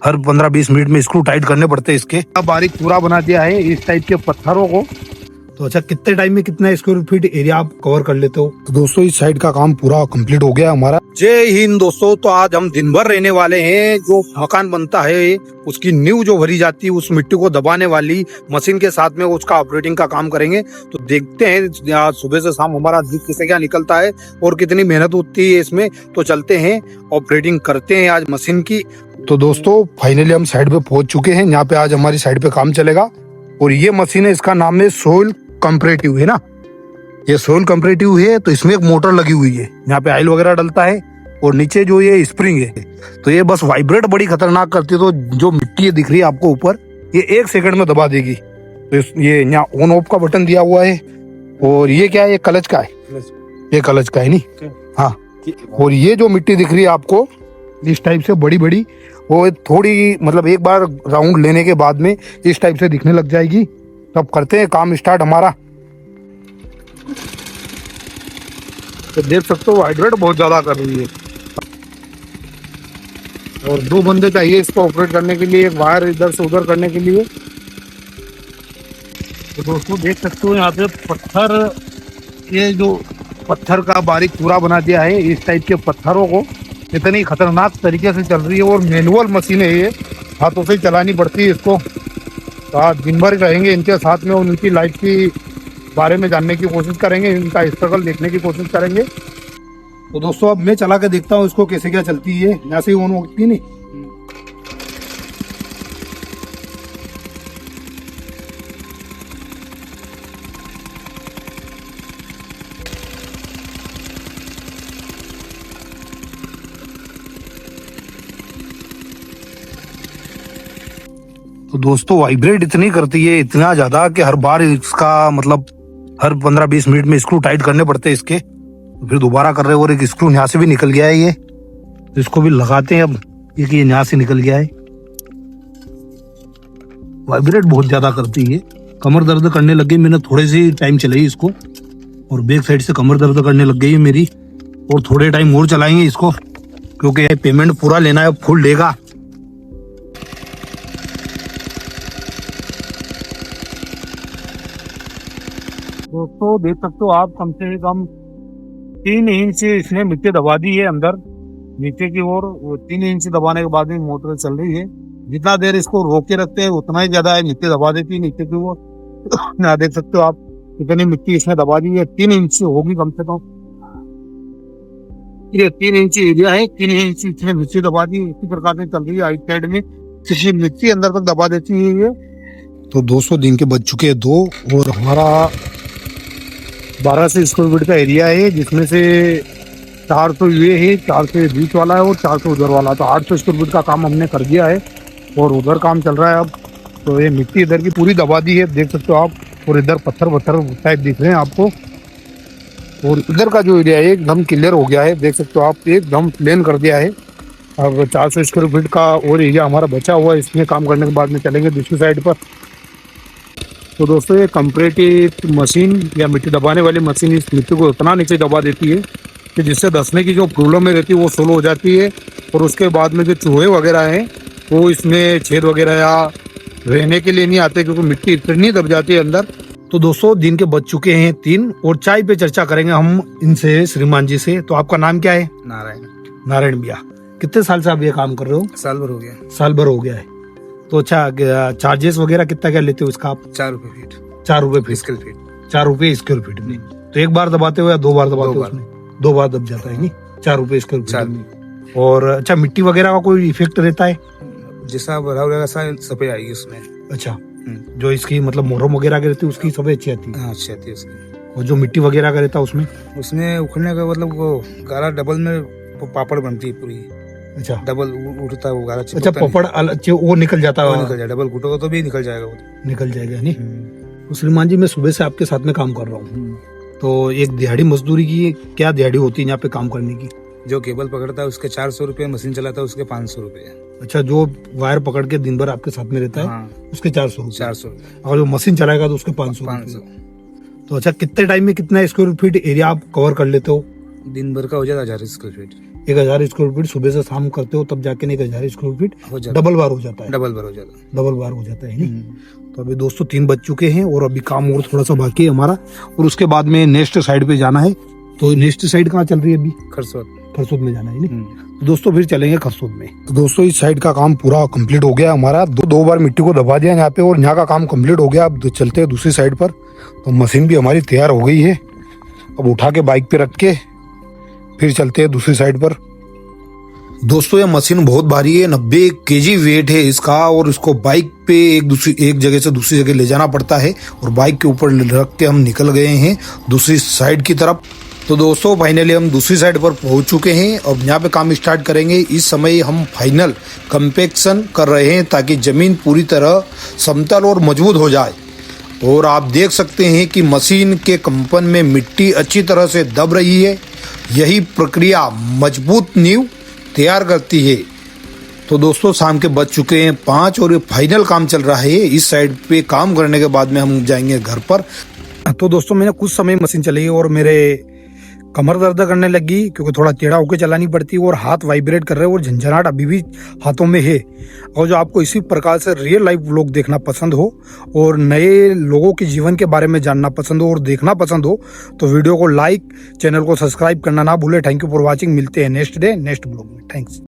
हर 15-20 minute में screw tight करने पड़ते हैं इसके। बारीक पूरा बना दिया है इस टाइप के पत्थरों को। तो अच्छा, कितने टाइम में कितना स्क्वायर फीट एरिया आप कवर कर लेते हो? तो दोस्तों इस साइड का काम पूरा कंप्लीट हो गया हमारा। जय हिंद दोस्तों। तो आज हम दिन भर रहने वाले हैं। जो मकान बनता है उसकी नींव जो भरी जाती है, उस मिट्टी को दबाने वाली मशीन के साथ में उसका ऑपरेटिंग का काम करेंगे। तो देखते हैं आज सुबह से शाम हमारा दिन किससे क्या निकलता है और कितनी मेहनत होती है इसमें। तो चलते हैं, ऑपरेटिंग करते हैं आज मशीन की। तो दोस्तों फाइनली हम साइड पे पहुंच चुके हैं। यहाँ पे आज हमारी साइड पे काम चलेगा और ये मशीन है, इसका नाम है सोइल कंपरेटिव है ना। ये सोइल कंपरेटिव है। तो इसमें एक मोटर लगी हुई है, यहाँ पे ऑयल वगैरह डलता है और नीचे जो ये स्प्रिंग है, तो ये बस वाइब्रेट बड़ी खतरनाक करती है। तो जो मिट्टी दिख रही है आपको ऊपर, ये 1 सेकंड में दबा देगी। तो ये यहाँ ऑन ऑफ का बटन दिया हुआ है। और ये क्या है, ये क्लच का है, ये क्लच का है नहीं। हाँ, और ये जो मिट्टी दिख रही है आपको इस टाइप से बड़ी बड़ी, वो थोड़ी मतलब एक बार राउंड लेने के बाद में इस टाइप से दिखने लग जाएगी। तब करते हैं काम स्टार्ट हमारा। तो देख सकते हो वाइब्रेट बहुत ज्यादा कर रही है और 2 बंदे चाहिए इसको ऑपरेट करने के लिए, एक वायर इधर से उधर करने के लिए। तो दोस्तों देख सकते हो यहाँ पे पत्थर, ये जो पत्थर का बारीक पूरा बना दिया है इस टाइप के पत्थरों को। इतनी खतरनाक तरीके से चल रही है और मैनुअल मशीन है, ये हाथों से चलानी पड़ती है इसको। तो आज दिन भर रहेंगे इनके साथ में और उनकी लाइफ की बारे में जानने की कोशिश करेंगे, इनका स्ट्रगल देखने की कोशिश करेंगे। तो दोस्तों अब मैं चला के देखता हूँ इसको कैसे क्या चलती है। यहाँ से ऑन होती नहीं। तो दोस्तों वाइब्रेट इतनी करती है, इतना ज्यादा कि हर बार इसका मतलब हर 15-20 मिनट में स्क्रू टाइट करने पड़ते हैं इसके। फिर दोबारा कर रहे हैं और एक स्क्रू यहाँ से भी निकल गया है ये, तो इसको भी लगाते हैं अब। ये यहाँ से निकल गया है। वाइब्रेट बहुत ज्यादा करती है, कमर दर्द करने लग गई। मैंने थोड़ी सी टाइम चलाई इसको और बैक साइड से कमर दर्द करने लग गई है मेरी। और थोड़े टाइम और चलाएंगे इसको क्योंकि पेमेंट पूरा लेना है, फुल लेगा। दोस्तों देख सकते हो आप, कम से कम 3 इंच इसने मिट्टी दबा दी है अंदर नीचे की ओर। वो 3 इंच दबाने के बाद में मोटर चल रही है। जितना देर इसको रोक के रखते हैं उतना ही ज्यादा है मिट्टी दबा देती है नीचे की ओर। यहाँ देख सकते हो आप कितनी मिट्टी इसने दबा दी है। 3 इंच होगी कम से कम। ये 3 इंच एरिया है, 3 इंच इसने मिट्टी दबा दी। इसी प्रकार से चल रही है राइट साइड में, किसी मिट्टी अंदर तक दबा देती है ये। तो 200 दिन के बज चुके हैं 2 और हमारा 1200 स्क्वायर फीट का एरिया है, जिसमें से 400 ये है, 400 बीच वाला है और 400 उधर वाला। तो 800 स्क्वायर फीट का काम हमने कर दिया है और उधर काम चल रहा है अब। तो ये मिट्टी इधर की पूरी दबा दी है, देख सकते हो आप। और इधर पत्थर टाइप दिख रहे हैं आपको। और इधर का जो एरिया है एकदम क्लियर हो गया है, देख सकते हो आप, एकदम प्लेन कर दिया है। अब 400 स्क्वायर फीट का और एरिया हमारा बचा हुआ है, इसमें काम करने के बाद में चलेंगे दूसरी साइड पर। तो दोस्तों ये कंपरेटिव मशीन या मिट्टी दबाने वाली मशीन इस मिट्टी को इतना नीचे दबा देती है कि जिससे धंसने की जो प्रॉब्लम में रहती है वो सोल्व हो जाती है। और उसके बाद में जो चूहे वगैरह हैं वो इसमें छेद वगैरह या रहने के लिए नहीं आते, क्योंकि मिट्टी इतनी दब जाती है अंदर। तो दोस्तों दिन के बज चुके हैं 3 और चाय पे चर्चा करेंगे हम इनसे, श्रीमान जी से। तो आपका नाम क्या है? नारायण भैया। कितने साल से आप ये काम कर रहे हो? साल भर हो गया। साल भर हो गया है। तो अच्छा, चार्जेस वगैरह कितना क्या लेते हो इसका आप? 4 रुपए फीट। 4 रुपए स्क्वायर फीट। 4 रुपए स्क्वायर फीट में। तो एक बार दबाते हो या 2 बार दबाते हो उसमें? 2 बार दब जाता है नहीं, 4 रुपए स्क्वायर फीट में। और अच्छा, मिट्टी वगैरह का कोई इफेक्ट रहता है? जैसा भरा हुआ सफेद आएगी उसमें। अच्छा, जो इसकी मतलब मोरम वगैरह की रहती है उसकी सफेद अच्छी आती है? हाँ, अच्छी आती है उसकी। और जो मिट्टी वगैरह का रहता है उसमें उखड़ने का मतलब वो गारा डबल में पापड़ बनती है पूरी। अच्छा, डबल उठता है वो गारा। अच्छा, पापड़ वो निकल जाता है? निकल जाए, डबल घुटोगा तो भी निकल जाएगा वो। निकल जाएगा नहीं। तो श्रीमान जी मैं सुबह से आपके साथ में काम कर रहा हूँ। तो एक दिहाड़ी मजदूरी की क्या दिहाड़ी होती है यहाँ पे काम करने की? जो केबल पकड़ता है उसके 400 रुपए, मशीन चलाता है उसके 500 रुपए। अच्छा, जो वायर पकड़ के दिन भर आपके साथ में रहता है हाँ, उसके 400 रुपए। 400। और जो मशीन चलाएगा तो उसके 500। तो अच्छा, कितने टाइम में कितना स्क्वायर फीट एरिया आप कवर कर लेते हो? दिन भर का हो जाता 1000 स्क्वायर फीट। 1000 स्क्वायर फीट सुबह से शाम करते हो तब जाके 1000 स्क्वायर फीट हो जाता डबल बार हो जाता है। डबल बार हो जाता। डबल बार हो जाता है नहीं। तो अभी दोस्तों 3 बज चुके हैं और अभी काम और थोड़ा सा बाकी है हमारा, और उसके बाद में नेक्स्ट साइड पे जाना है। तो नेक्स्ट साइड कहाँ चल रही है अभी? खरसोद में जाना है नहीं। तो दोस्तों फिर चलेंगे खरसोद में। तो दोस्तों इस साइड का काम पूरा कंप्लीट हो गया हमारा, दो बार मिट्टी को दबा दिया यहाँ पे, और यहाँ का काम कंप्लीट हो गया। अब चलते हैं दूसरी साइड पर। तो मशीन भी हमारी तैयार हो गई है, अब उठा के बाइक पे रख के फिर चलते हैं दूसरी साइड पर। दोस्तों ये मशीन बहुत भारी है, 90 केजी वेट है इसका, और इसको बाइक पे एक जगह से दूसरी जगह ले जाना पड़ता है, और बाइक के ऊपर रख के हम निकल गए हैं दूसरी साइड की तरफ। तो दोस्तों फाइनली हम दूसरी साइड पर पहुंच चुके हैं, अब यहाँ पे काम स्टार्ट करेंगे। इस समय हम फाइनल कंपैक्शन कर रहे हैं ताकि जमीन पूरी तरह समतल और मजबूत हो जाए। और आप देख सकते हैं कि मशीन के कंपन में मिट्टी अच्छी तरह से दब रही है, यही प्रक्रिया मजबूत नींव तैयार करती है। तो दोस्तों शाम के बज चुके हैं 5 और ये फाइनल काम चल रहा है। इस साइड पे काम करने के बाद में हम जाएंगे घर पर। तो दोस्तों मैंने कुछ समय मशीन चलाई और मेरे कमर दर्द करने लगी, क्योंकि थोड़ा टेढ़ा होकर चलानी पड़ती है और हाथ वाइब्रेट कर रहे हैं और झंझनाहट अभी भी हाथों में है। और जो आपको इसी प्रकार से रियल लाइफ व्लॉग देखना पसंद हो और नए लोगों के जीवन के बारे में जानना पसंद हो और देखना पसंद हो, तो वीडियो को लाइक, चैनल को सब्सक्राइब करना ना भूले। Thank you for watching. मिलते हैं नेक्स्ट डे नेक्स्ट व्लॉग में। थैंक्स।